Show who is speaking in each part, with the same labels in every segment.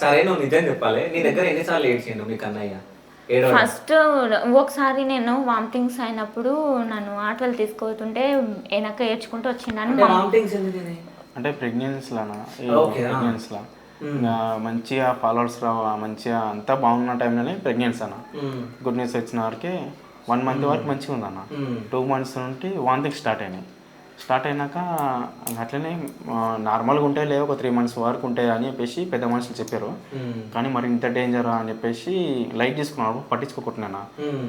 Speaker 1: సరే నువ్వు నిజం చెప్పాలి, నీ దగ్గర ఎన్నిసార్లు ఏడ్చిండు మీ కన్నయ్య?
Speaker 2: ఫస్ట్ ఒకసారి నేను వామిటింగ్స్ అయినప్పుడు నన్ను ఆటోలు తీసుకుపోతుంటే వెనక ఏడ్చుకుంటూ వచ్చిండని
Speaker 3: అంటే ప్రెగ్నెన్సీలా ఇంకా మంచిగా ఫాలోవర్స్ మంచిగా అంతా బాగున్న టైంలోనే ప్రెగ్నెన్సీ అన్న. గుడ్ న్యూస్ వచ్చిన వరకే 1 month వరకు మంచిగా ఉందన్న. 2 months నుండి వాంతింగ్ స్టార్ట్ అయినాక అట్లనే నార్మల్గా ఉంటాయి లేవు, ఒక 3 months వరకు ఉంటాయి అని చెప్పేసి పెద్ద మనుషులు చెప్పారు. కానీ మరి ఇంత డేంజర్ అని చెప్పేసి లైట్ తీసుకున్నాడు, పట్టించుకోకుంటున్నా.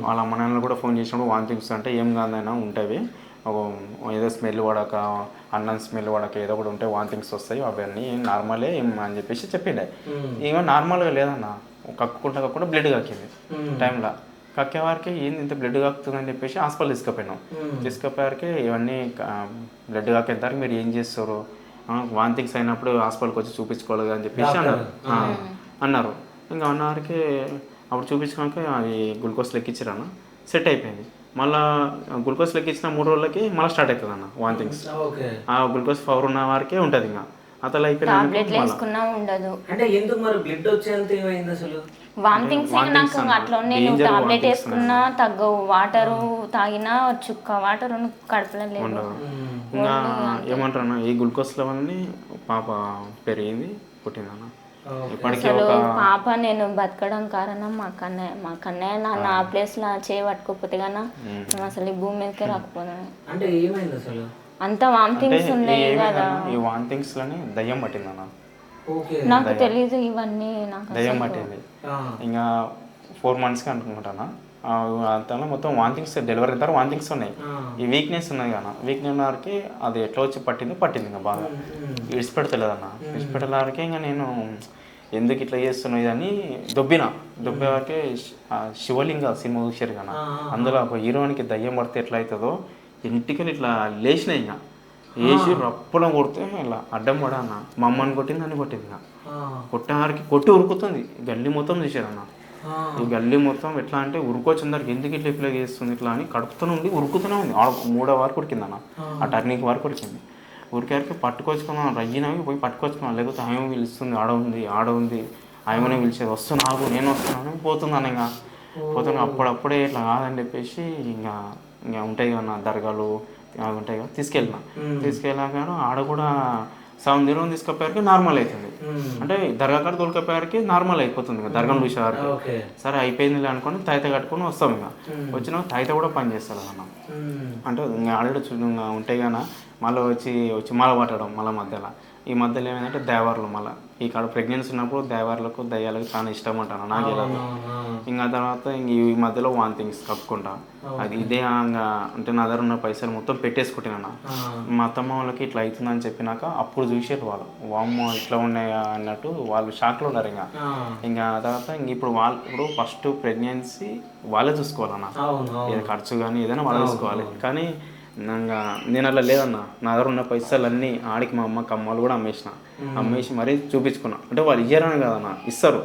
Speaker 3: వాళ్ళ అమ్మ నాన్నలు కూడా ఫోన్ చేసినప్పుడు వాంతింగ్స్ అంటే ఏం కాదైనా ఉంటాయి, ఏదో స్మెల్ పడక అన్నం స్మెల్ పడక ఏదో ఒకటి ఉంటే వాంతింగ్స్ వస్తాయి, అవన్నీ నార్మలే అని చెప్పేసి చెప్పిండే. ఏమో నార్మల్గా లేదన్న, కక్కుకుంటా బ్లడ్ కక్కింది టైంలో. కక్కేవారికి ఏంది ఇంత బ్లడ్ కాకుతుందని చెప్పేసి హాస్పిటల్ తీసుకుపోయారికి ఇవన్నీ బ్లడ్ కాకేంతవరకు మీరు ఏం చేస్తారు, వాంతింగ్స్ అయినప్పుడు హాస్పిటల్కి వచ్చి చూపించుకోవాలి అని చెప్పేసి అన్నారు. ఇంకా 1 hourకి అప్పుడు చూపించుకోక అది గ్లూకోజ్ లెక్కించారన్న, సెట్ అయిపోయింది. మళ్ళీ గ్లూకోజ్ లెక్కించిన 3 రోజులకి మళ్ళీ స్టార్ట్ అవుతుంది అన్న వాంతింగ్స్. ఆ గ్లూకోజ్ పవర్ ఉన్న వారికే ఉంటుంది. ఇంకా అతను
Speaker 2: వామిటింగ్స్ నాకు అట్లా నేను టాబ్లెట్ వేసుకున్నా తగ్గవు, వాటరు తాగినా చుక్క వాటర్ కడుపులో లేదు.
Speaker 3: ఇంకా ఏమంటారు ఈ గ్లూకోజ్ లెవెల్ని పాప పెరిగింది, పుట్టిందన్న.
Speaker 2: అసలు పాప నేను బతకడం కారణం మా కన్నయ్య నా ప్లేస్ లో చేయబట్టుకోపోతే గానా అసలు ఈ భూమి మీదకే రాకపోయాను.
Speaker 1: అంటే ఏమైంది అసలు?
Speaker 2: అంత వామిటింగ్స్ ఉన్నాయి కదా.
Speaker 3: ఈ వామిటింగ్స్ లోనే దయ్యం పట్టిందన్న.
Speaker 2: నాకు తెలీదు ఇవన్నీ, నాకు
Speaker 3: దయ్యం పట్టింది. ఇంకా 4 monthsకి అనుకుంటానా. అంతలో మొత్తం వాంతింగ్స్, డెలివరీ తర్వాత వాంతింగ్స్ ఉన్నాయి. ఈ వీక్నెస్ ఉన్నది కదా, వీక్నెస్ వారికి అది ఎట్లా వచ్చి పట్టింది ఇంకా బాగా ఇడిచిపెడతలేదన్న. ఇడిచిపెట్టేవారికి ఇంకా నేను ఎందుకు ఇట్లా చేస్తున్నావు ఇదని దొబ్బే వరకే శివలింగ సినిమా చూసారు కదా, అందులో ఒక హీరోయిన్కి దయ్యం పడితే ఎట్లా అవుతుందో ఇంటికి ఇట్లా లేచినాయి. ఇంకా వేసి రప్పడం కొడితే ఇలా అడ్డం పడా అన్న. మా అమ్మని కొట్టింది, అని కొట్టింది. ఇంకా కొట్టేవారికి కొట్టి ఉరుకుతుంది. గల్లీ మొత్తం చూసారన్న. ఈ గల్లీ మొత్తం ఎట్లా అంటే ఉరుకొచ్చిందరికి ఎందుకు ఇట్లా ఇట్లా చేస్తుంది ఇట్లా అని కడుపుతూనే ఉంది, ఉరుకుతూనే ఉంది. 3వ వారికి ఉరికింది అన్న, ఆ టర్నింగ్ వరకు ఉరికింది. ఉరికారికి పట్టుకొచ్చుకున్నాం, రయ్యినవి పోయి పట్టుకొచ్చుకున్నాం. లేకపోతే ఆమె పిలుస్తుంది, ఆడ ఉంది ఆమెనే పిలిచేది, వస్తున్నావు నేను వస్తున్నాను పోతుందన్న. ఇంకా పోతున్నా అప్పుడప్పుడే ఇట్లా కాదని చెప్పేసి ఇంకా ఉంటాయి కదా దర్గాలు అవి ఉంటాయి కదా, తీసుకెళ్ళాక ఆడ కూడా 7 రోజులు తీసుకపోయారికి నార్మల్ అవుతుంది. అంటే దర్గా కాడ తోలుకపోయారికి నార్మల్ అయిపోతుంది. ఇంకా దర్గాను చూసేవారికి సరే అయిపోయింది అనుకొని తాయిత కట్టుకొని వస్తాం. ఇంకా వచ్చిన తాయిత కూడా పని చేస్తారు అన్న. అంటే ఇంకా ఆల్రెడీ ఉంటాయి కానీ మళ్ళీ వచ్చి మళ్ళీ పట్టడం మధ్యలో. ఈ మధ్యలో ఏమైందంటే దేవార్లు మళ్ళీ ఇక్కడ ప్రెగ్నెన్సీ ఉన్నప్పుడు దేవార్లకు దయ్యాలకు చాలా ఇష్టం అంటాను నాకు. ఇంకా తర్వాత ఈ మధ్యలో వాంతింగ్స్ కప్పుకుంటా అది ఇదే అంటే నా దగ్గర ఉన్న పైసలు మొత్తం పెట్టేసుకుంటున్నా. మా అత్తమ్మ వాళ్ళకి ఇట్లా అవుతుందని చెప్పినాక అప్పుడు చూసారు వాళ్ళు, వామ్మో ఇట్లా ఉన్నాయా అన్నట్టు వాళ్ళు షాక్లో ఉన్నారు. ఇంకా తర్వాత ఇప్పుడు ఫస్ట్ ప్రెగ్నెన్సీ వాళ్ళే చూసుకోవాలన్నా, ఏదైనా ఖర్చు కానీ ఏదైనా వాళ్ళే చూసుకోవాలి. కానీ నేను అట్లా లేదన్నా, నా దగ్గర ఉన్న పైసలు అన్నీ ఆడికి మా అమ్మ కమ్మలు కూడా అమ్మేసి మరీ చూపించుకున్నా. అంటే వాళ్ళు ఇయ్యారని కదన్నా, ఇస్తారు,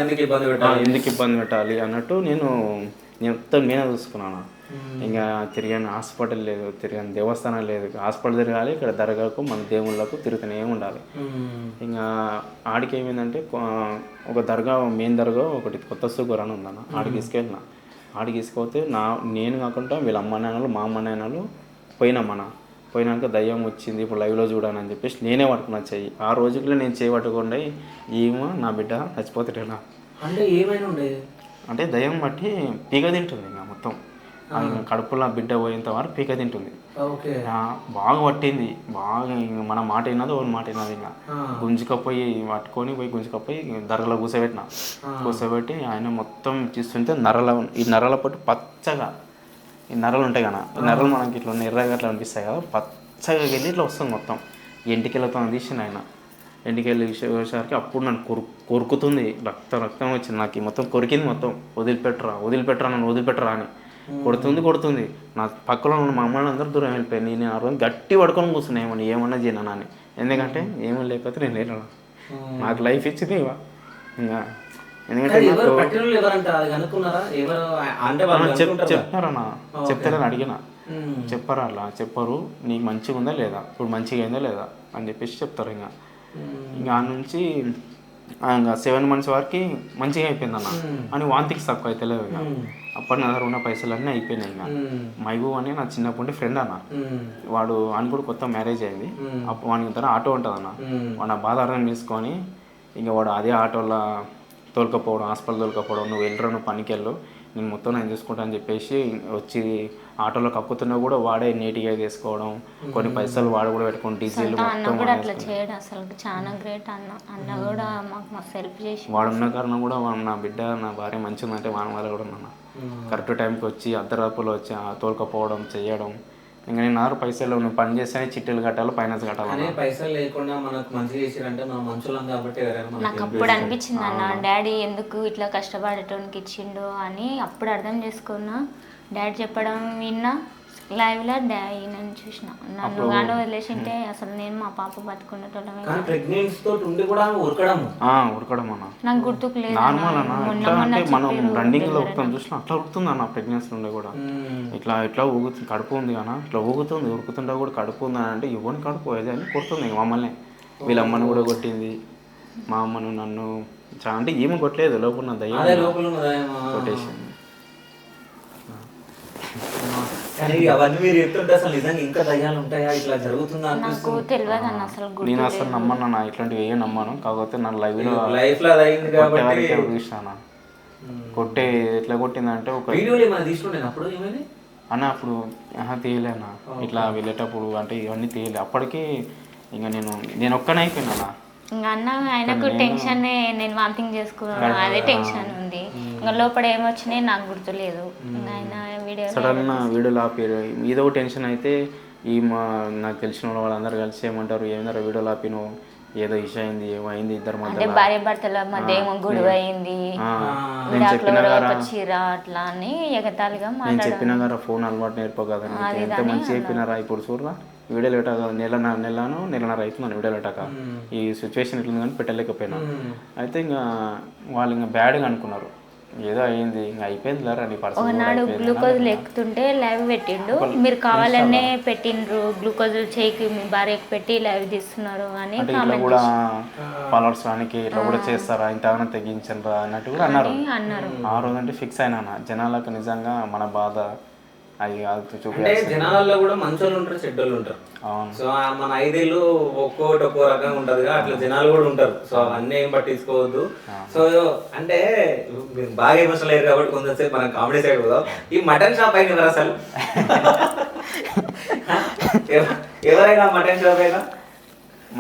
Speaker 3: ఎందుకు ఇబ్బంది పెట్టాలి అన్నట్టు నేను మొత్తం నేనే చూసుకున్నాను. ఇంకా తిరిగాను హాస్పిటల్ లేదు, తిరిగాను దేవస్థానం లేదు, హాస్పిటల్ తిరగాలి, ఇక్కడ దర్గాకు మన దేవుళ్ళకు తిరుగుతూనే ఉండాలి. ఇంకా ఆడికి ఏమైందంటే ఒక దర్గా మెయిన్ దర్గా ఒకటి కొత్త సూగర్ అని ఉందన్న, ఆడికి తీసుకెళ్తే నేను కాకుండా వీళ్ళ అమ్మ నాన్నలు మా అమ్మ నాన్నలు పోయినాక దయ్యం వచ్చింది ఇప్పుడు లైవ్లో చూడాలని అని చెప్పేసి నేనే పట్టుకున్నా చెయ్యి. ఆ రోజుల్లో నేను చేయి పట్టుకుండా ఏమో నా బిడ్డ చచ్చిపోతాడేనా
Speaker 1: అంటే ఏమైనా ఉండేది
Speaker 3: అంటే దయ్యం బట్టి పీక తింటుంది. ఇంకా మొత్తం కడుపులో బిడ్డ పోయేంత వరకు పీక తింటుంది. బాగా పట్టింది, బాగా మన మాట విన్నది ఒక మాట విన్నది. ఇంకా గుంజుకపోయి గుంజుకపోయి దర్గలో కూర్చోబెట్టి ఆయన మొత్తం చూస్తుంటే ఈ నరల పట్టు పచ్చగా ఈ నరలు ఉంటాయి కదా, ఈ నరలు మనకి ఇట్లా ఎర్రగా అట్లా అనిపిస్తాయి కదా, పచ్చగా వెళ్ళి ఇట్లా వస్తుంది మొత్తం. ఎంటికెళ్ళతో తీసిన ఆయన ఎంటికెళ్ళి వచ్చేసరికి అప్పుడు నన్ను కొరుకుతుంది, రక్తం వచ్చింది నాకు, మొత్తం కొరికింది మొత్తం. వదిలిపెట్టరా నన్ను వదిలిపెట్టరా అని కొడుతుంది. నా పక్కలో ఉన్న మా అమ్మని అందరూ దూరం వెళ్ళిపోయాను. నేను ఆ రోజు గట్టి పడుకొని కూర్చున్నాను, ఏమన్నా చేయను అని. ఎందుకంటే ఏమో లేకపోతే నేను లేను, నాకు లైఫ్ ఇచ్చింది ఇంకా. ఎందుకంటే చెప్పారన్నా, చెప్తారని అడిగిన, చెప్పారు అలా చెప్పరు, నీకు మంచిగా ఉందా లేదా, ఇప్పుడు మంచిగా అయిందా లేదా అని చెప్పేసి చెప్తారు. ఇంకా ఆ నుంచి ఇంకా 7 months వరకు మంచిగా అయిపోయింది అన్న అని వాంతింగ్స్ తక్కువ అయితే లేవు ఇక అప్పటి నా దగ్గర ఉన్న పైసలు అన్నీ అయిపోయినాయి ఇంకా మైబూబ్ అని నా చిన్నప్పటి ఫ్రెండ్ అన్న వాడు అని కూడా కొత్త మ్యారేజ్ అయింది అప్పుడు వానికి తన ఆటో ఉంటుంది అన్న వాడు నా బాధ అర్థం చేసుకొని ఇంకా వాడు అదే ఆటోలో తోలుకపోవడం హాస్పిటల్ తోలుకపోవడం నువ్వు వెళ్ళరా నువ్వు పనికి వెళ్ళు నేను మొత్తం నేను చూసుకుంటా అని చెప్పేసి వచ్చి ఆటోలో కక్కుతున్నా కూడా వాడే నీట్గా తీసుకోవడం కొన్ని పైసలు వాడు కూడా పెట్టుకుని డీజిల్
Speaker 2: అన్న కూడా అట్లా చేయడం అసలు చాలా గ్రేట్ అన్న కూడా మాకు మస్తు హెల్ప్ చేసి
Speaker 3: వాడు ఉన్న కారణం కూడా నా బిడ్డ నా భార్య మంచిగా ఉందంటే వాని వల్ల కూడా ఉన్నా కరెక్ట్ టైంకి వచ్చి అర్ధరాపులో వచ్చి తోలుకపోవడం చేయడం ఇంకా నేను 6 పైసలు నువ్వు పని చేస్తేనే చిట్టులు కట్టాలి ఫైనాన్స్ కట్టాలి
Speaker 1: పైసలు లేకుండా మనకు మంచి చేసిరంటే మనం మంచులం కాబట్టి
Speaker 2: నాకు అప్పుడు అనిపించింది అన్న డాడీ ఎందుకు ఇట్లా కష్టపడటానికి ఇచ్చిండు అని అప్పుడు అర్థం చేసుకున్నా డాడీ చెప్పడం విన్నా లైవ్లో నన్ను చూసిన నన్ను గాను వదిలేసింటే అసలు నేను మా పాప బతుకునేటోళ్ళమే
Speaker 1: ప్రెగ్నెన్సీ తోటి ఉండి కూడా ఉరకడం
Speaker 3: అన్న
Speaker 2: నాకు గుర్తుకు లేదు
Speaker 3: నార్మల్ అన్న ఎట్లా అంటే మనం రన్నింగ్ లో ఉరుకుతాం చూసిన అట్లా ఉరుకుతుంది అన్న ప్రెగ్నెన్సీ నుండి కూడా ఇట్లా ఊగుతుంది కడుపు ఉంది అన్న ఇట్లా ఊగుతుంది ఉరుకుతుంటే కూడా కడుపు ఉంది అని అంటే ఇవ్వని కడుపు ఏది అని కొడుతుంది మమ్మల్ని వీళ్ళ అమ్మని కూడా కొట్టింది మా అమ్మను నన్ను అంటే ఏమి కొట్టలేదు లోపల దయ్యం కొట్టేసింది.
Speaker 1: అవన్నీ మీరు చెప్తుంటే అసలు నిజంగా ఇంకా దయ్యాలు ఉంటాయా ఇట్లా జరుగుతుందా
Speaker 2: నాకు తెలియదు అన్న అసలు
Speaker 3: నేను అసలు నమ్మను నా ఇట్లాంటివి ఏ నమ్మను కాకపోతే నా
Speaker 1: లైఫ్ లో అయింది కాబట్టి
Speaker 3: చూసాను కొట్టే ఎట్లా కొట్టిందంటే ఒక
Speaker 1: వీడియోలు ఏమైనా తీసుకుంటే అప్పుడు ఏమైంది
Speaker 3: అన్న అప్పుడు తీయలే అన్న ఇట్లా వెళ్ళేటప్పుడు అంటే ఇవన్నీ తీయలే అప్పటికి ఇంకా నేను ఒక్కనే అయిపోయినా అన్న
Speaker 2: ఇంకా అన్న ఆయనకు టెన్షన్ నేను వాంతింగ్ చేసుకున్నాను అదే టెన్షన్ ఉంది ఇంకా లోపల ఏమొచ్చినాయి నాకు గుర్తులేదు ఆయన
Speaker 3: సడన్ వీడియోలు ఆపారు ఏదో టెన్షన్ అయితే నాకు తెలిసిన వాళ్ళందరూ కలిసి ఏమంటారు ఏమన్నారు వీడియోలు ఆపిను ఏదో ఇష్యూ అయింది ఏమైంది ఇద్దరు మధ్య
Speaker 2: భార్య భర్తల మధ్య ఏమో గొడవ అయింది అట్లా అని ఎగతాళిగా
Speaker 3: నేను చెప్పినా కదా ఫోన్ అలవాటు నేర్పో కదా ఎంత మంచి చెప్పినారా ఇప్పుడు చూడరా వీడియోలు పెట్టాక నెలన్నర అవుతుందని వీడియోలు పెట్టాక ఈ సిచ్యువేషన్ ఎట్లుంది కానీ పెట్టలేకపోయినా అయితే ఇంకా వాళ్ళు ఇంకా బ్యాడ్గా అనుకున్నారు ఏదో అయింది ఇంకా అయిపోయింది లేరా నీ పర్సన్
Speaker 2: ఒకనాడు గ్లూకోజ్ ఎక్కుతుంటే లైవ్ పెట్టిండు మీరు కావాలనే పెట్టిండ్రు గ్లూకోజ్ చేయికి మీ భార్యకి పెట్టి లైవ్ తీస్తున్నారు అని
Speaker 3: ఇట్లా కూడా ఫాలోవర్స్ రానికి ఇట్లా కూడా చేస్తారా ఇంతగానో తెగించరా అన్నట్టు కూడా అన్నారు ఆ రోజు అంటే ఫిక్స్ అయినా జనాలకు నిజంగా మన బాధ
Speaker 1: అంటే జనాలలో కూడా మంచోళ్ళు ఉంటారు చెడ్డోళ్ళు ఉంటారు సో మన 5 ఏళ్ళు ఒక్కో రకంగా ఉంటది అట్లా జనాలు కూడా ఉంటారు సో అవన్నీ ఏం పట్టించుకోవద్దు సో అంటే మీరు బాగా ఎమోషనల్ అయ్యారు కాబట్టి కొంచెంసేపు మనం కామెడీ సైడ్ పోదాం ఈ మటన్ షాప్ అయిన అసలు ఎవరైనా మటన్ షాప్ అయినా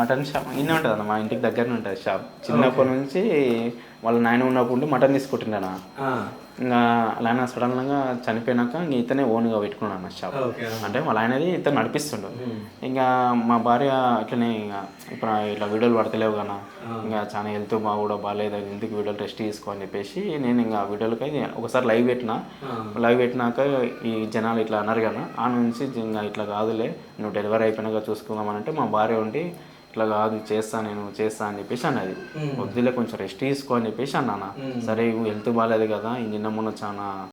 Speaker 3: మటన్ షాప్ ఇన్నే ఉంటుంది అన్న మా ఇంటికి దగ్గరనే ఉంటుంది షాప్ చిన్నప్పటి నుంచి వాళ్ళ నాయన ఉన్నప్పుడు మటన్ తీసుకుంటున్నాను ఇంకా అలానే సడన్గా చనిపోయినాక ఇంక ఇతనే ఓన్గా పెట్టుకున్నాను అన్న షాప్ అంటే వాళ్ళ ఆయనది ఇతను నడిపిస్తుండు ఇంకా మా భార్య అట్లనే ఇప్పుడు ఇట్లా వీడియోలు పడతలేవు కదా ఇంకా చాలా హెల్త్ మా కూడా బాగాలేదు ఎందుకు వీడియోలు రెస్ట్ తీసుకో అని చెప్పేసి నేను ఇంకా వీడియోలకి ఒకసారి లైవ్ పెట్టినాక ఈ జనాలు ఇట్లా అన్నారు కదా ఆ నుంచి ఇంకా ఇట్లా కాదులే నువ్వు డెలివరీ అయిపోయినాక చూసుకుందామనంటే మా భార్య ఉండి ఇట్లా కాదు చేస్తా అని చెప్పేసి అన్నది వద్దులే కొంచెం రెస్ట్ తీసుకో అని చెప్పేసి అన్నాను సరే హెల్త్ బాగాలేదు కదా ఈ నిన్న మొన్న చాలా